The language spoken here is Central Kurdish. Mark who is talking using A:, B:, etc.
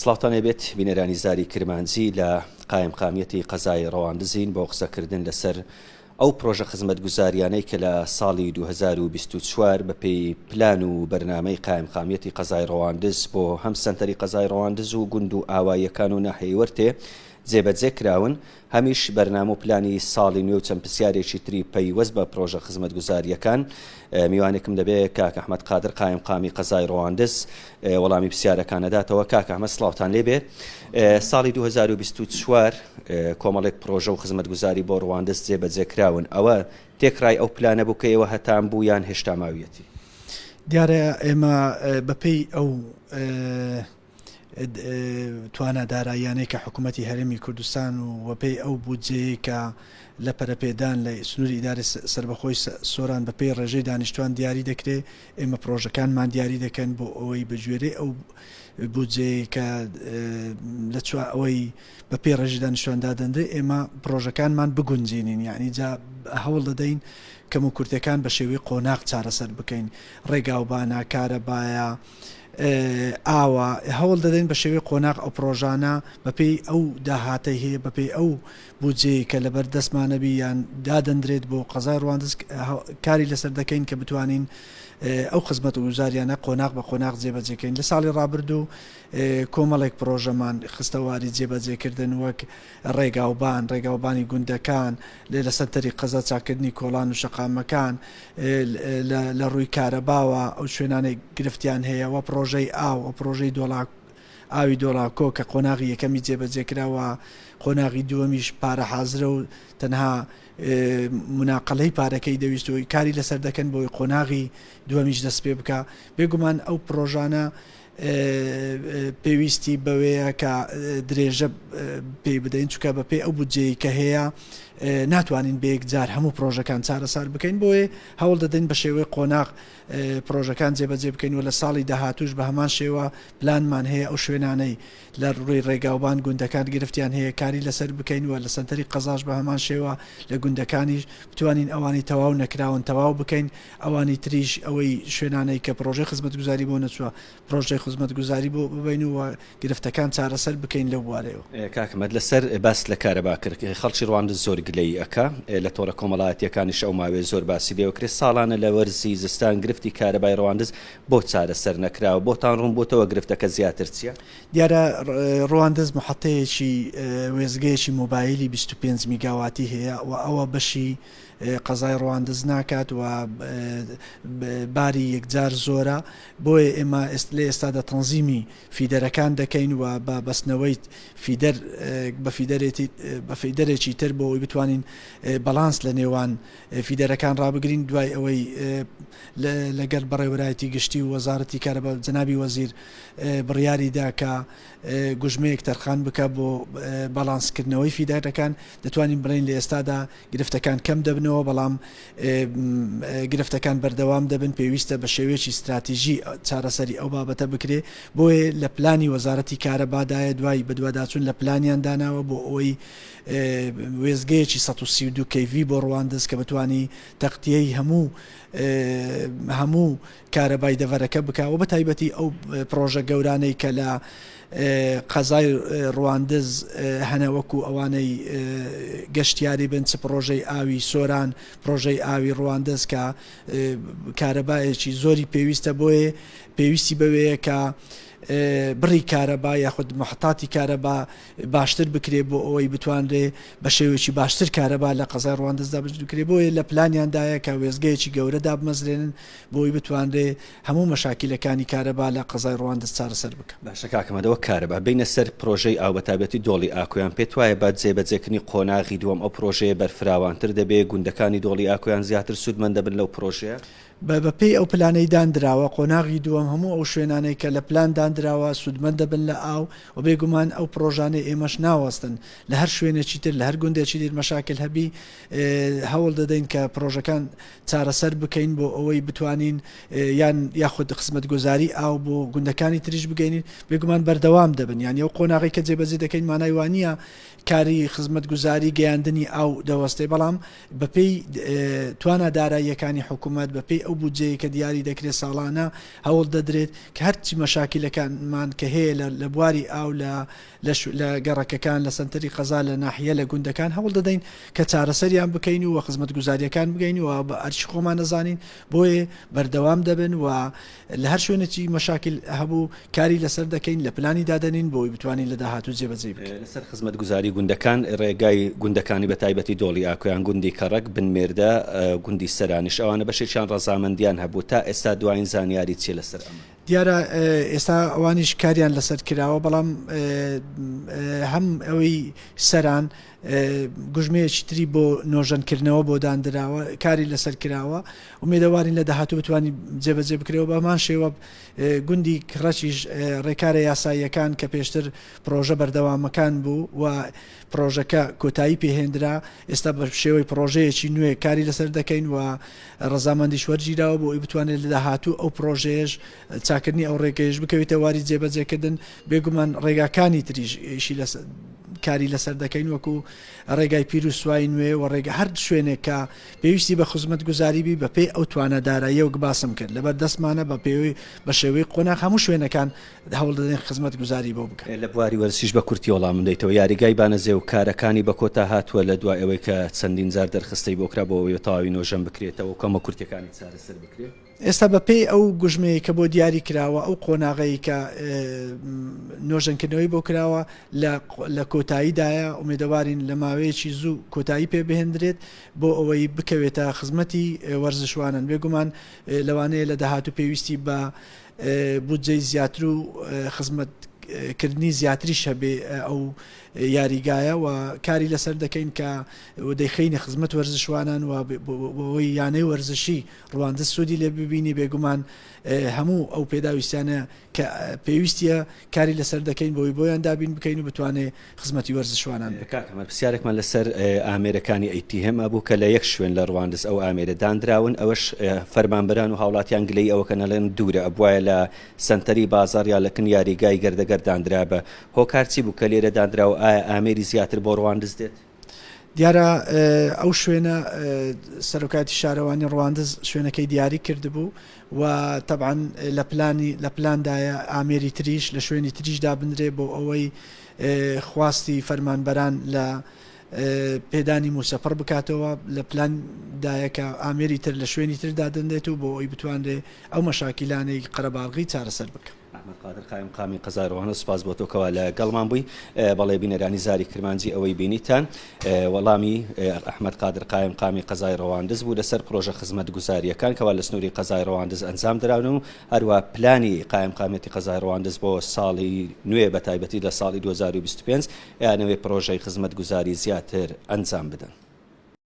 A: سڵاوتانێ بێت بینەرانی زاری کرمانجی لە قایمقامیەتی قەزای ڕەواندزین بۆ قسەکردن لەسەر ئەو پرۆژە خزمەتگوزاریانەی کە لە ساڵی 2024 بەپێی پلان و بەرنامەی قایمقامیەتی قەزای ڕەواندز بۆ هەم سەنتەری قەزای ڕەواندز و گوند و ئاواییەکان و ناحیەی وەرتێ جێبەجێ کراون. هەمیش بەرنامە و پلانی ساڵی نوێ و چەند پرسیارێکی تری پەیوەست بە پرۆژە خزمەتگوزاریەکان. میوانێکم دەبێت کاک ئەحمەد قادر قایمقامی قەزای ڕەواندز وەڵامی پرسیارەکانەداتەوە. کاک ئەحمەد سڵاوتان لێبێت. ساڵی 2024 کۆمەڵێک پرۆژە و خزمەتگوزاری بۆ ڕەواندز جێبەجێ کراون. ئەوە تێکڕای ئەو پلانە بوو کە ئێوە هەتان بوو یان هێشتا ماویەتی؟
B: دیارە ئێمە بەپێی ئەو توانە داراییانەی کە حکوومەتی هەرێمی کوردستان و وەپێی ئەو بودجەیە کە لە پەرەپێدان لە سنووری ئیدارە سربەخۆی سۆران بەپێی ڕێژەی دانیشتوان دیاری دەکرێت. ئێمە پرۆژەکانمان دیاری دەکەن بۆ ئەوەی بەگوێرەی ئەو بودجەیە کە لە ئەوەی بەپێی ڕێژەی دانیشتوان دادەندرێت ئێمە پرۆژەکانمان بگونجێنین، یعنی جا هەوڵ دەدەین کەم و کورتەکان بە شێوەی قۆناق چارەسەر بکەین. ڕێگاوبانە، کارەبایە، ئاوە هەوڵ دەدەین بە شێوەی قۆناق ئەو پرۆژانە بەپێی ئەو داهاتەی هەیە، بەپێی ئەو بودجەیە کە لەبەر دەستمانەبی یان دادەندرێت بۆ قەزای ڕەواندز کاری لەسەر دەکەین کە بتوانین ئەو خزمەت و گوزاریانە قۆناق بە قۆناق جێبەجێکەین. لە ساڵی ڕابردوو کۆمەڵێک پرۆژەمان خستەواری جێبەجێکردن وەک ڕێگاوبانی گوندەکان لە سەنتەری قەزا، چاکردنی کۆڵان و شەقامەکان، لە ڕووی کارەباوە ئەو شوێنانەی گرفتیان هەیە، وە پرۆژەی ئاو، ئەو پرۆژەی ئاوی دۆڵاکۆ کە قۆناغی یەکەمی جێبەجێکراوە، قۆناغی دووەمیش پارە حازرە و تەنها مناقلەی پارەکەی دەویستەوەی کاری لەسەر دەکەن بۆی قۆناغی دووەمیش دەست پێ بکە. بێگومان ئەو پرۆژانە پێویستی بەوەیە کە درێژە پێی بدەین، چونکە بەپێی ئەو بودجەیە کە هەیە ناتوانین بەیەک جار هەموو پرۆژەکان چارەسەر بکەین، بۆیە هەوڵ دەدەین بە شێوەی قۆناق پرۆژەکان جێبەجێ بکەین و لە ساڵی داهاتوش بە هەمان شێوە پلانمان هەیە ئەو شوێنانەی لە ڕووی ڕێگاوبان گوندەکان گرفتیان هەیە کاری لەسەر بکەین و لە سەنتەری قەزاش بە هەمان شێوە لە گوندەکانیش بتوانین ئەوانی تەواو نەکراون تەواو بکەین، ئەوانی تریش ئەوەی شوێنانەی کە پرۆژەی خزمەتگوزاری بۆ نەچووە پرۆژەی خزمەتگوزاری بۆ ببین و گرفتەکان چارەسەر بکەین لەو بوارەوە.
A: کاک ئەحمەد لەسەر باس لە کارەبا کرد، خەڵکی ڕەواندز زۆر گلەی ئەکا لە تۆڕە کۆمەڵایەتیەکانیش ئەو ماوەیە زۆر باسی لێوەکرێت. ساڵانە لە وەرزی زستان گرفتی کارەبای ڕەواندز بۆ چارەسەر نەکراوە، بۆتان ڕوون بۆتەوە گرفتەکە زیاتر چییە؟
B: دیارە ڕەواندز محەتەیەکی وێزگەیەکی مۆبایلی 25 میگاواتی هەیە و ئەوە بەشی قەزای ڕەواندز ناکات و باری یەکجار زۆرە، بۆیە ئێمە لە ئێستادا تەنزیمی فیدەرەکان دەکەین و بە بەستنەوەی فیدەر بە فیدەرێکی تر بۆ ئەوی بتوانین بەڵانس لە نێوان فیدەرەکان ڕابگرین. دوای ئەوەی لەگەر بەڕێوەرایەتی گشتی و وەزارەتی کارەبا جەنابی وەزیر بڕیاریدا کە گوژمەیەک تەرخان بکە بۆ بەڵانسکردنەوەی فیدەرەکان، دەتوانین بڵین لە ئێستادا گرفتەکان کەم دەبنەوە، بەڵام گرفتەکان بەردەوام دەبن. پێویستە بە شێوەیەکی استراتیژی چارەسەری ئەو بابەتە بکرێ، بۆیە لە پلانی وەزارەتی کارەبادایە دوای بەدواداچوون لە پلانیان داناوە بۆ ئەوەی وێزگەیەکی 132 کV بۆ ڕەواندز کە بتوانی تەقتیەی هەموو کارەبای دەڤەرەکە بکاوە، بە تایبەتی ئەو پرۆژە گەورانەی کە لە قەزای ڕەواندز هەنەوەکو ئەوانەی گەشتیاری بن، چ پرۆژەی ئاوی سۆران، پرۆژەی ئاوی ڕەواندز کە کارەبایەکی زۆری پێویستە، بۆیە پێویستی بەوەیە کە بڕی کارەبا یاخود محتاتی کارەبا باشتر بکرێ بۆ ئەوەی بتوانرێ بە شێوەیەکی باشتر کارەبا لە قەزای ڕەواندزدا بکرێ، بۆیە لە پلانیاندایە کە وێزگەیەکی گەورەدا بمەزرێنن بۆی بتوانرێ هەموو مەشاکیلەکانی کارەبا لە قەزای ڕەواندز چارەسەر بکە.
A: باشە کاکەمەدەوە کارەبا بینە سەر پرۆژەی ئاو بەتابەتی دۆڵی ئاکۆیان پێت وایە با جێبەجێکردنی قۆناغی دووەم ئەو پرۆژەیە بەرفراوانتر دەبێ، گوندەکانی دۆڵی ئاکۆیان زیاتر سوودمەند دەبن لەو پرۆژەیە؟
B: بەپێی ئەو پلانەی دانراوە قۆناغی دووەم هەموو ئەو شوێنانەی کە لە پلان دانراوە سوودمەند دەبن لە ئاو و بێگومان ئەو پرۆژانەی ئێمەش ناوەستن لە هەر شوێنێکی تر لە هەر گوندێکی تر مەشاکل هەبی هەوڵ دەدەین کە پرۆژەکان چارەسەر بکەین بۆ ئەوەی بتوانین یاخود خزمەتگوزاری ئاو بۆ گوندەکانی تریش بگەینین، بێگومان بەردەوام دەبن. یعنی ئەو قۆناغی کە جێبەجێ دەکەین مانای وانە کاری خزمەتگوزاری گەیاندنی ئاو دەوەستێ، بەڵام بەپێی توانە داراییەکانی حکوومەت بەپێی ئەو بودجەیە کە دیاری دەکرێت ساڵانە هەوڵ دەدرێت کە هەرچی مەشاکلەکانمان کە هەیە لە بواری ئاو لە گەڕەکەکان لە سنتەری قەزا لە ناحیە لە گوندەکان هەوڵ دەدەین کە چارەسەریان بکەین و خزمەت گوزاریەکان بگەین و بە ئەرچی خۆمان نەزانین بۆیە بەردەوام دەبن و لە هەر شوێنێکی مەشاکل هەبوو کاری لەسەر دەکەین لە پلانی دادەنین بۆی بتوانین لە داهاتوو جێبەجێ بکەین.
A: لەسەر خزمەت گوزاری گوندەکان ڕێگای گوندەکانی بە تایبەتی دۆڵی ئاکۆیان گوندی کەڕک بنمێردە گوندی سەرانیش ئەوانە بەشێکیان ڕەزامەندیان هەبوو تا ئێستا دوایین زانیاری چێ لەسەر ئەمە؟
B: دیارە ئێستا ئەوانیش کاریان لەسەر کراوە بەڵام هەم ئەوەی سەران گوژمەیەکی تری بۆ نۆژەنکردنەوە بۆ دانراوە کاری لەسەر کراوە ومێدەوارین لە داهاتوو بتوانانی جێبەجێ بکرێەوە بەمان شێوە گوندی کڕەچیش ڕێکارە یاساییەکان کە پێشتر پرۆژە بەردەوامەکان بوو و پرۆژەکە کۆتایی پێهێنرا ئێستا بە شێوەی پرۆژەیەکی نوێ کاری لەسەر دەکەین و ڕەزامەندیش وەرگیراوە بۆ ئەوی بتوانێت لە داهاتوو ئەو پرۆژەیەش چاکردنی ئەو ڕێگەیش بکەوێتە واری جێبەجێکردن بێگومان ڕێگاکانی تریشی کاری لەسەر دەکەین وەکو ڕێگای پیر و سوای نوێ و ڕێگە هەر شوێنێک کە پێویستی بە خزمەت گوزاریبی بە پێی ئەو توانەداراییە و باسم کرد لەبەر دەستمانە بە پێوەی بە شێوەی قۆناغ هەموو شوێنەکان هەوڵ دەدەین خزمەت گوزاری بۆ بکەن.
A: لە بواری وەرزش بە کورتی وەڵام دەیتەوە یاریگای بانەزێ و کارەکانی بە کۆتا هاتووە لە دوای ئەوەی کە چەندین جار دەرخستەی بۆکرا بۆ ئەوەی تەواوی نۆژەم بکرێتەوە کەمە کورتەکانی چارەسەر بکرێت.
B: ئێستا بەپێی ئەو گوژمەیە کە بۆ دیاری کراوە ئەو قۆناغەی کە نۆژەنکردنەوەی بۆ کراوە لە کۆتاییدایە ئومێدەوارین لە ماوەیەکی زوو کۆتایی پێ بهێندرێت بۆ ئەوەی بکەوێتە خزمەتی وەرزشوانن بێگومان لەوانەیە لە داهاتوو پێویستی بە بودجەی زیاتر و خزمەتکردنی زیاتریش هەبێ ئەو یاریگایە و کاری لەسەر دەکەین کە دەیخینە خزمەت وەرزشوانان و بۆی یانەی وەرزشی ڕواندە سوودی لێ ببینی بێگومان هەموو ئەو پێداویستیانە کە پێویستیە کاری لەسەر دەکەین بۆی بۆیان دابین بکەین و بتوانێت خزمەتی وەرزشوانان
A: بکاتمە پرسیارێکمان لەسەر ئامێرەکانی ئەیتیهم ئەبوو کە لە یەک شوێن لە ڕواندز ئەو ئامێرە دانراون ئەوەش فەرمانبەران و هاوڵاتیان گلەی ئەوە کە نەڵێن دوورە ئەبوایە لە سنتەری بازار یا لەکن یاریگای گەردەگەر دانرا بە هۆکارچی بوو کە لێرە دانراوە ئایا ئامێری زیاتر بۆ ڕواندز دێت؟
B: دیارە ئەو شوێنە سەرۆکاتی شارەوانی ڕواندز شوێنەکەی دیاری کردبوو و طبعا لە پلاندایە ئامێری تریش لە شوێنی تریشدا بنرێ بۆ ئەوەی خواستی فەرمانبەران لە پێدانی موسەپڕ بکاتەوە لە پلاندایەکە ئامێری تر لە شوێنی تردا دەندێت و بۆ ئەوی بتوانرێ ئەو مەشاکیلانەی قەرەباڵغی چارەسەر بکە.
A: ئەحمەد قادر قایم قامی قەزایڕۆوانە سوپاس بۆ تۆکەوە لە گەڵمان بووی بەڵێ بینەرانی زاری کرمانجی ئەوەی بینیتان وەڵامی ئەحمەد قادر قایم قامی قەزای ڕەواندز بوو لەسەر پرۆژە خزمەت گوزاریەکان کەوا لە سنووری قەزای ڕەواندز ئەنجام دراون و هەروە پلانی قایم قامێتی قەزای ڕەواندز بۆ ساڵی نوێ بە تایبەتی لە ساڵی 2025 یانەوەی پرۆژەی خزمەت گوزاری زیاتر ئەنجام بدەن.